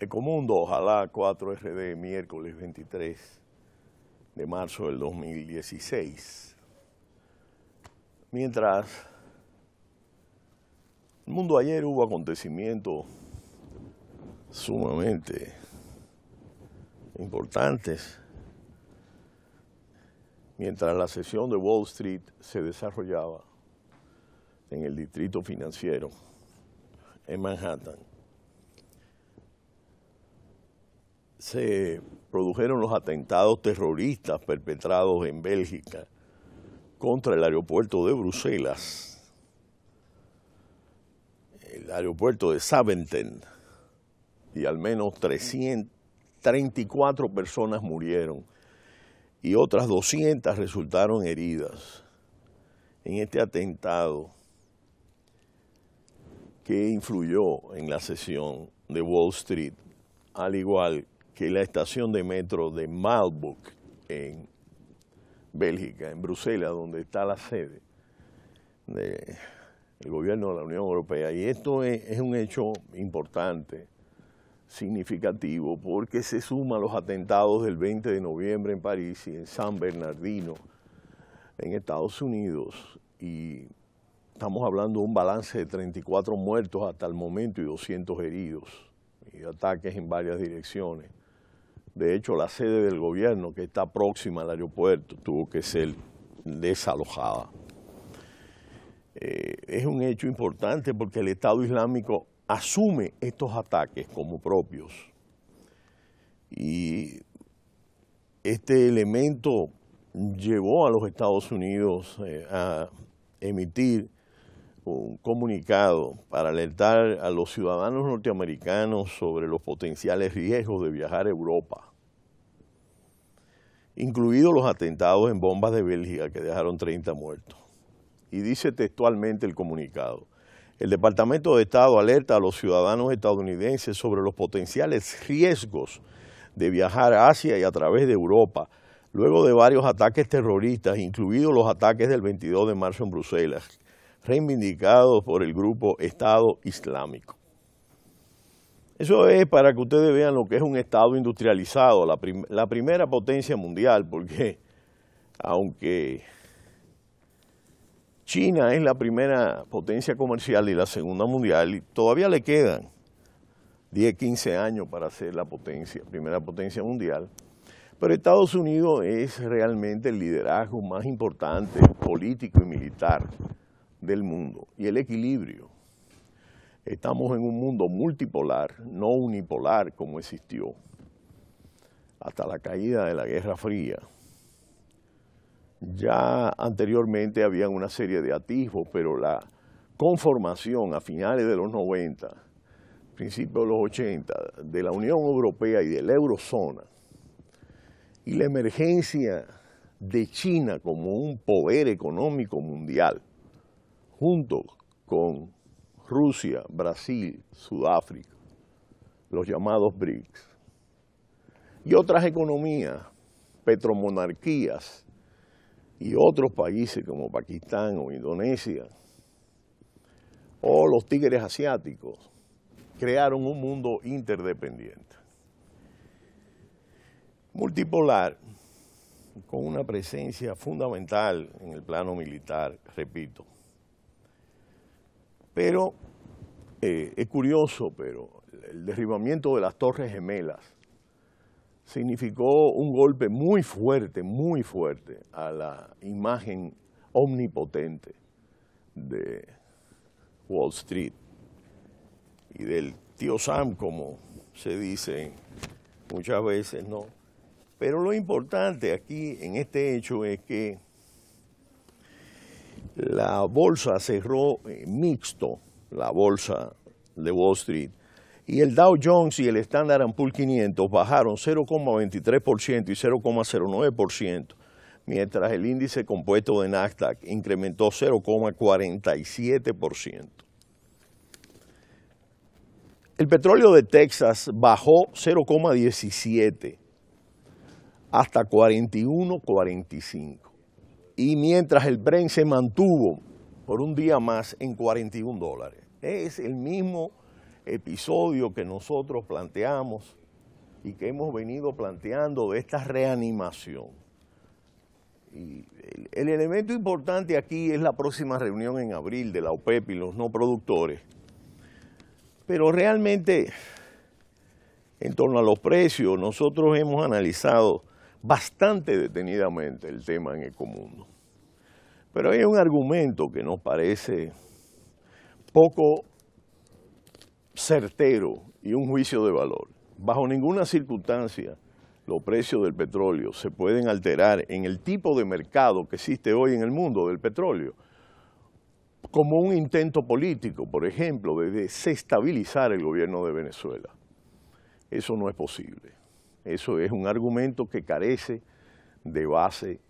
Ecomundo, ojalá 4RD, miércoles 23 de marzo del 2016. Mientras el mundo ayer hubo acontecimientos sumamente importantes, mientras la sesión de Wall Street se desarrollaba en el distrito financiero en Manhattan, se produjeron los atentados terroristas perpetrados en Bélgica contra el aeropuerto de Bruselas, el aeropuerto de Zaventem, y al menos 334 personas murieron y otras 200 resultaron heridas en este atentado que influyó en la sesión de Wall Street, al igual que la estación de metro de Malbrook en Bélgica, en Bruselas, donde está la sede del gobierno de la Unión Europea. Y esto es un hecho importante, significativo, porque se suma a los atentados del 20 de noviembre en París y en San Bernardino, en Estados Unidos. Y estamos hablando de un balance de 34 muertos hasta el momento y 200 heridos, y ataques en varias direcciones. De hecho, la sede del gobierno, que está próxima al aeropuerto, tuvo que ser desalojada. Es un hecho importante porque el Estado Islámico asume estos ataques como propios. Y este elemento llevó a los Estados Unidos a emitir un comunicado para alertar a los ciudadanos norteamericanos sobre los potenciales riesgos de viajar a Europa, incluidos los atentados en bombas de Bélgica que dejaron 30 muertos. Y dice textualmente el comunicado: el Departamento de Estado alerta a los ciudadanos estadounidenses sobre los potenciales riesgos de viajar a Asia y a través de Europa, luego de varios ataques terroristas, incluidos los ataques del 22 de marzo en Bruselas, reivindicados por el grupo Estado Islámico. Eso es para que ustedes vean lo que es un Estado industrializado, la primera potencia mundial, porque aunque China es la primera potencia comercial y la segunda mundial, y todavía le quedan 10, 15 años para ser la primera potencia mundial, pero Estados Unidos es realmente el liderazgo más importante político y militar del mundo, y el equilibrio. Estamos en un mundo multipolar, no unipolar como existió hasta la caída de la Guerra Fría. Ya anteriormente había una serie de atisbos, pero la conformación a finales de los 90, principios de los 80, de la Unión Europea y de la Eurozona, y la emergencia de China como un poder económico mundial, junto con Rusia, Brasil, Sudáfrica, los llamados BRICS, y otras economías, petromonarquías, y otros países como Pakistán o Indonesia, o los tigres asiáticos, crearon un mundo interdependiente, multipolar, con una presencia fundamental en el plano militar, repito. Pero es curioso, pero el derribamiento de las Torres Gemelas significó un golpe muy fuerte a la imagen omnipotente de Wall Street y del tío Sam, como se dice muchas veces, ¿no? Pero lo importante aquí en este hecho es que la bolsa cerró mixto, la bolsa de Wall Street, y el Dow Jones y el Standard & Poor's 500 bajaron 0,23% y 0,09%, mientras el índice compuesto de Nasdaq incrementó 0,47%. El petróleo de Texas bajó 0,17% hasta 41.45. Y mientras el Brent se mantuvo por un día más en $41. Es el mismo episodio que nosotros planteamos y que hemos venido planteando de esta reanimación. Y el elemento importante aquí es la próxima reunión en abril de la OPEP y los no productores. Pero realmente, en torno a los precios, nosotros hemos analizado bastante detenidamente el tema en Ecomundo. Pero hay un argumento que nos parece poco certero y un juicio de valor. Bajo ninguna circunstancia los precios del petróleo se pueden alterar en el tipo de mercado que existe hoy en el mundo del petróleo, como un intento político, por ejemplo, de desestabilizar el gobierno de Venezuela. Eso no es posible. Eso es un argumento que carece de base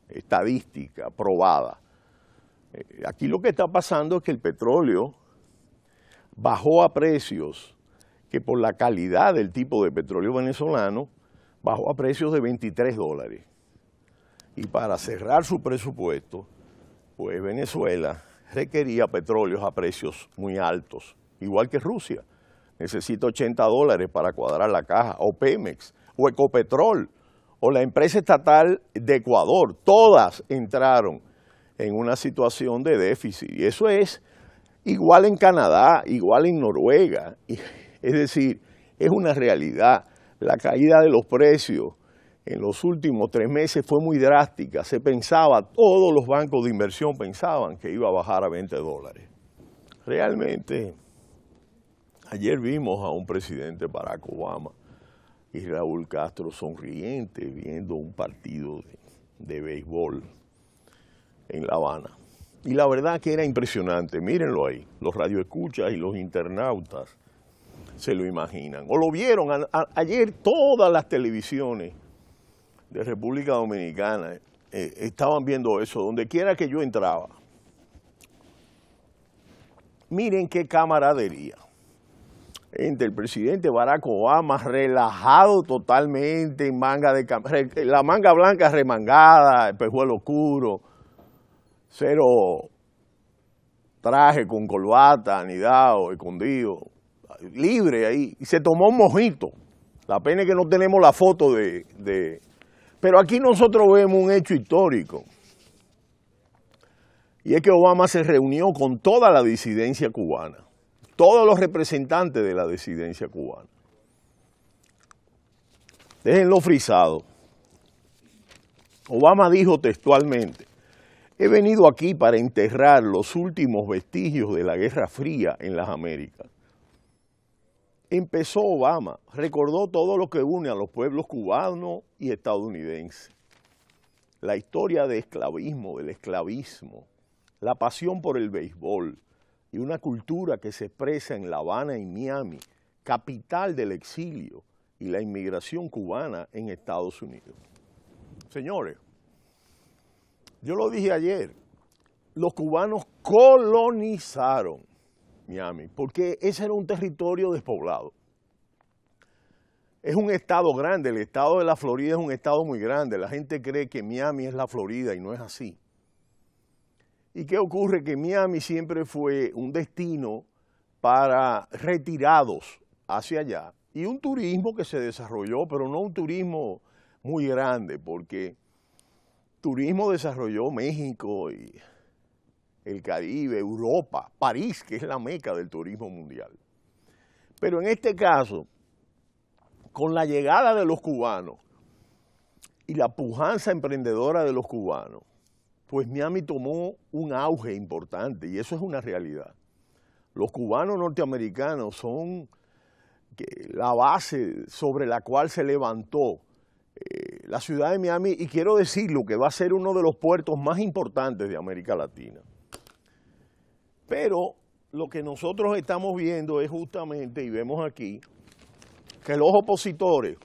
estadística probada. Aquí lo que está pasando es que el petróleo bajó a precios que por la calidad del tipo de petróleo venezolano bajó a precios de $23. Y para cerrar su presupuesto, pues Venezuela requería petróleos a precios muy altos, igual que Rusia. Necesita $80 para cuadrar la caja, o Pemex, o Ecopetrol, o la empresa estatal de Ecuador. Todas entraron en una situación de déficit. Y eso es igual en Canadá, igual en Noruega. Es decir, es una realidad. La caída de los precios en los últimos 3 meses fue muy drástica. Se pensaba, todos los bancos de inversión pensaban que iba a bajar a $20. Realmente, ayer vimos a un presidente Barack Obama y Raúl Castro sonriente viendo un partido de béisbol en La Habana. Y la verdad que era impresionante, mírenlo ahí, los radioescuchas y los internautas se lo imaginan. O lo vieron ayer todas las televisiones de República Dominicana estaban viendo eso, donde quiera que yo entraba. Miren qué camaradería entre el presidente Barack Obama, relajado totalmente, en la manga blanca remangada, el pejuelo oscuro, cero traje con corbata, anidado, escondido, libre ahí, y se tomó un mojito. La pena es que no tenemos la foto Pero aquí nosotros vemos un hecho histórico, y es que Obama se reunió con toda la disidencia cubana, todos los representantes de la disidencia cubana. Déjenlo frisado. Obama dijo textualmente: he venido aquí para enterrar los últimos vestigios de la Guerra Fría en las Américas. Empezó Obama, recordó todo lo que une a los pueblos cubanos y estadounidenses. La historia del esclavismo, la pasión por el béisbol y una cultura que se expresa en La Habana y Miami, capital del exilio y la inmigración cubana en Estados Unidos. Señores, yo lo dije ayer, los cubanos colonizaron Miami, porque ese era un territorio despoblado. Es un estado grande, el estado de la Florida es un estado muy grande. La gente cree que Miami es la Florida y no es así. ¿Y qué ocurre? Que Miami siempre fue un destino para retirados hacia allá y un turismo que se desarrolló, pero no un turismo muy grande, porque turismo desarrolló México y el Caribe, Europa, París, que es la meca del turismo mundial. Pero en este caso, con la llegada de los cubanos y la pujanza emprendedora de los cubanos, pues Miami tomó un auge importante y eso es una realidad. Los cubanos norteamericanos son la base sobre la cual se levantó la ciudad de Miami, y quiero decirlo, que va a ser uno de los puertos más importantes de América Latina. Pero lo que nosotros estamos viendo es justamente, y vemos aquí, que los opositores,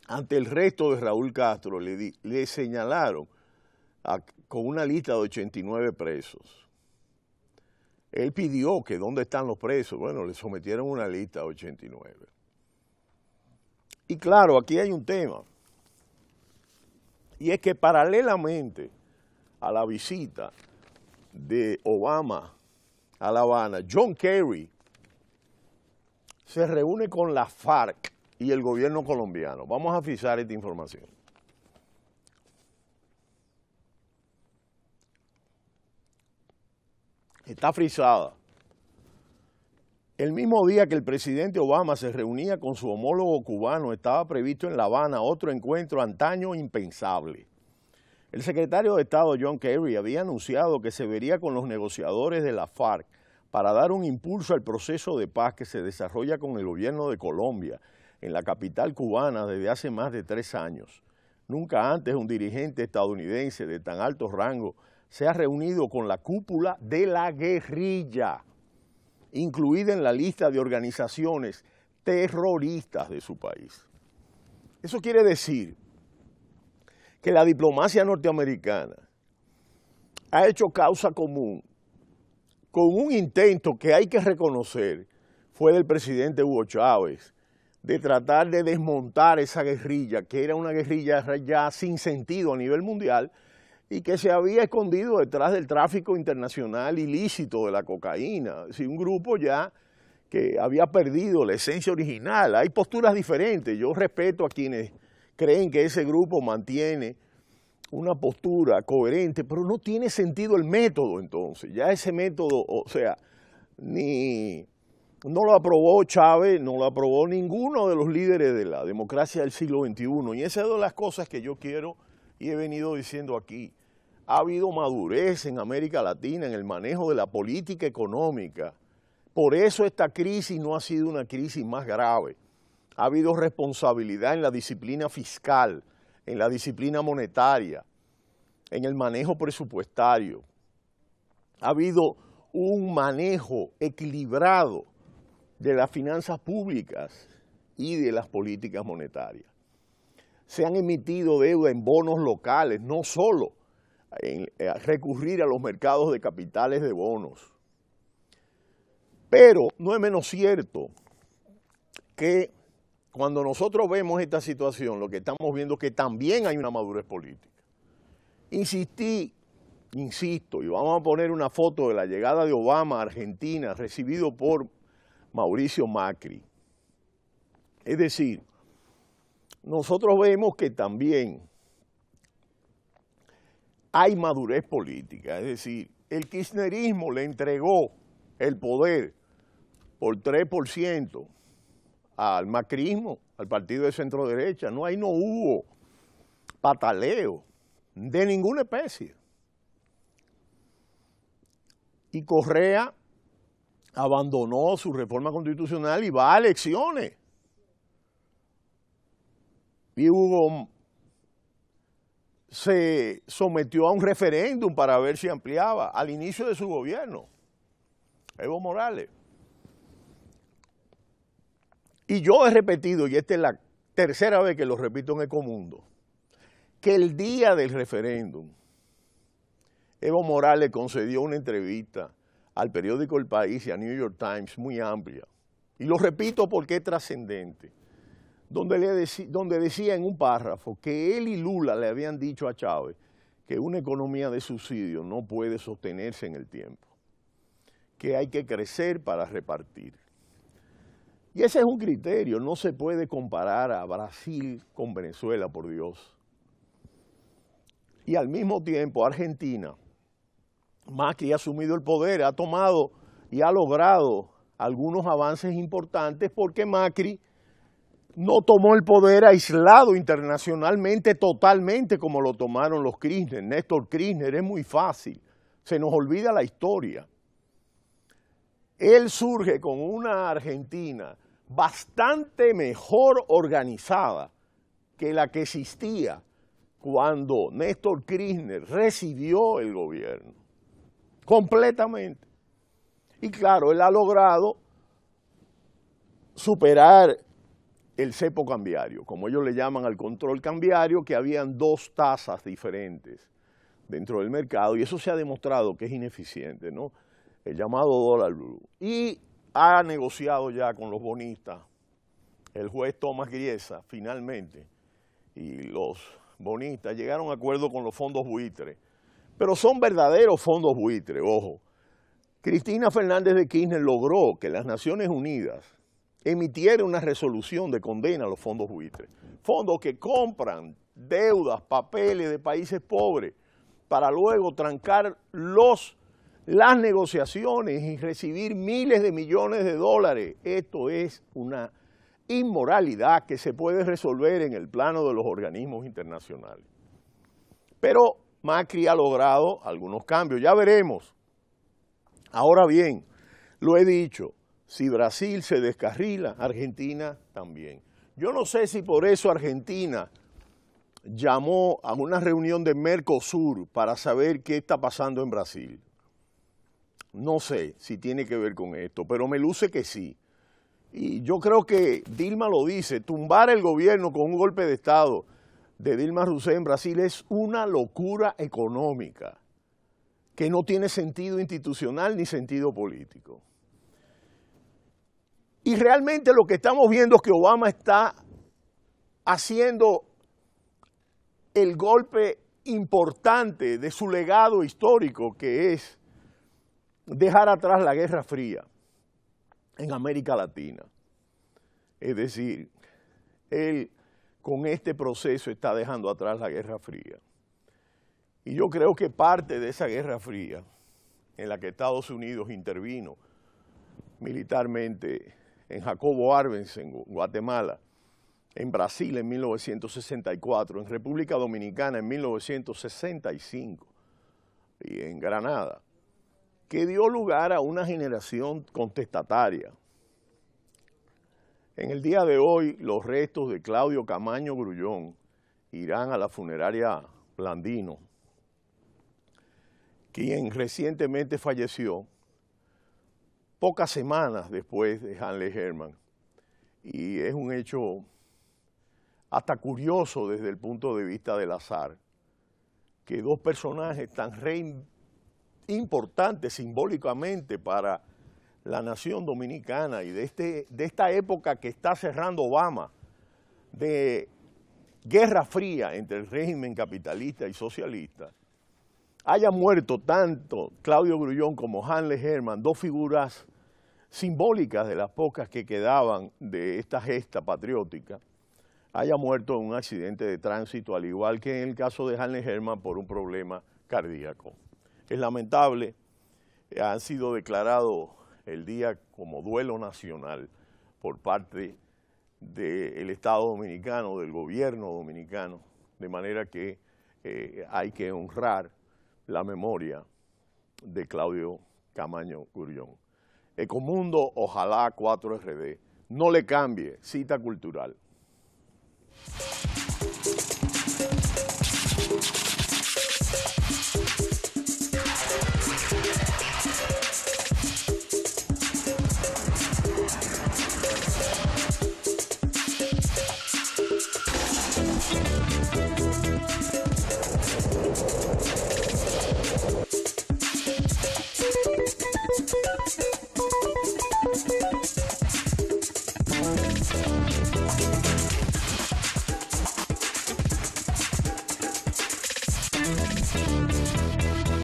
ante el resto de Raúl Castro, le señalaron con una lista de 89 presos. Él pidió que dónde están los presos. Bueno, le sometieron una lista de 89. Y claro, aquí hay un tema. Y es que paralelamente a la visita de Obama a La Habana, John Kerry se reúne con la FARC y el gobierno colombiano. Vamos a fijar esta información. Está frisada. El mismo día que el presidente Obama se reunía con su homólogo cubano, estaba previsto en La Habana otro encuentro antaño impensable. El secretario de Estado John Kerry había anunciado que se vería con los negociadores de la FARC para dar un impulso al proceso de paz que se desarrolla con el gobierno de Colombia en la capital cubana desde hace más de 3 años. Nunca antes un dirigente estadounidense de tan alto rango se ha reunido con la cúpula de la guerrilla, incluida en la lista de organizaciones terroristas de su país. Eso quiere decir que la diplomacia norteamericana ha hecho causa común con un intento que hay que reconocer fue del presidente Hugo Chávez, de tratar de desmontar esa guerrilla, que era una guerrilla ya sin sentido a nivel mundial y que se había escondido detrás del tráfico internacional ilícito de la cocaína. Es decir, un grupo ya que había perdido la esencia original. Hay posturas diferentes. Yo respeto a quienes creen que ese grupo mantiene una postura coherente, pero no tiene sentido el método entonces. Ya ese método, o sea, no lo aprobó Chávez, no lo aprobó ninguno de los líderes de la democracia del siglo XXI. Y esa es una de las cosas que yo quiero y he venido diciendo aquí. Ha habido madurez en América Latina en el manejo de la política económica. Por eso esta crisis no ha sido una crisis más grave. Ha habido responsabilidad en la disciplina fiscal, en la disciplina monetaria, en el manejo presupuestario. Ha habido un manejo equilibrado de las finanzas públicas y de las políticas monetarias. Se han emitido deuda en bonos locales, no solo en recurrir a los mercados de capitales de bonos. Pero no es menos cierto que cuando nosotros vemos esta situación, lo que estamos viendo es que también hay una madurez política. Insisto, y vamos a poner una foto de la llegada de Obama a Argentina, recibido por Mauricio Macri. Es decir, nosotros vemos que también hay madurez política, es decir, el kirchnerismo le entregó el poder por 3% al macrismo, al partido de centro derecha. Ahí no hubo pataleo de ninguna especie. Y Correa abandonó su reforma constitucional y va a elecciones. Y Hugo se sometió a un referéndum para ver si ampliaba al inicio de su gobierno, Evo Morales. Y yo he repetido, y esta es la tercera vez que lo repito en Ecomundo, que el día del referéndum, Evo Morales concedió una entrevista al periódico El País y a New York Times muy amplia. Y lo repito porque es trascendente. Donde decía en un párrafo que él y Lula le habían dicho a Chávez que una economía de subsidio no puede sostenerse en el tiempo, que hay que crecer para repartir. Y ese es un criterio, no se puede comparar a Brasil con Venezuela, por Dios. Y al mismo tiempo Argentina, Macri ha asumido el poder, ha tomado y ha logrado algunos avances importantes porque Macri no tomó el poder aislado internacionalmente totalmente como lo tomaron los Kirchner. Néstor Kirchner, es muy fácil, se nos olvida la historia. Él surge con una Argentina bastante mejor organizada que la que existía cuando Néstor Kirchner recibió el gobierno, completamente. Y claro, él ha logrado superar el cepo cambiario, como ellos le llaman al control cambiario, que habían 2 tasas diferentes dentro del mercado, y eso se ha demostrado que es ineficiente, ¿no? El llamado dólar blue. Y ha negociado ya con los bonistas, el juez Tomás Griesa, finalmente, y los bonistas llegaron a acuerdo con los fondos buitres pero son verdaderos fondos buitres, ojo. Cristina Fernández de Kirchner logró que las Naciones Unidas emitiera una resolución de condena a los fondos buitres. Fondos que compran deudas, papeles de países pobres para luego trancar las negociaciones y recibir miles de millones de dólares. Esto es una inmoralidad que se puede resolver en el plano de los organismos internacionales. Pero Macri ha logrado algunos cambios, ya veremos. Ahora bien, lo he dicho, si Brasil se descarrila, Argentina también. Yo no sé si por eso Argentina llamó a una reunión de Mercosur para saber qué está pasando en Brasil. No sé si tiene que ver con esto, pero me luce que sí. Y yo creo que Dilma lo dice, tumbar el gobierno con un golpe de Estado de Dilma Rousseff en Brasil es una locura económica que no tiene sentido institucional ni sentido político. Y realmente lo que estamos viendo es que Obama está haciendo el golpe importante de su legado histórico, que es dejar atrás la Guerra Fría en América Latina. Es decir, él con este proceso está dejando atrás la Guerra Fría. Y yo creo que parte de esa Guerra Fría, en la que Estados Unidos intervino militarmente en Jacobo Arbenz, en Guatemala, en Brasil en 1964, en República Dominicana en 1965 y en Granada, que dio lugar a una generación contestataria. En el día de hoy, los restos de Claudio Camaño Grullón irán a la funeraria Blandino, quien recientemente falleció pocas semanas después de Hanley Herman. Y es un hecho hasta curioso desde el punto de vista del azar, que dos personajes tan importantes simbólicamente para la nación dominicana y de esta época que está cerrando Obama, de guerra fría entre el régimen capitalista y socialista, haya muerto tanto Claudio Grullón como Hanley Herman, dos figuras simbólicas de las pocas que quedaban de esta gesta patriótica, haya muerto en un accidente de tránsito, al igual que en el caso de Hanley Herman por un problema cardíaco. Es lamentable, han sido declarados el día como duelo nacional por parte del Estado dominicano, del gobierno dominicano, de manera que hay que honrar la memoria de Claudio Camaño Grullón. Ecomundo, ojalá 4RD no le cambie, cita cultural.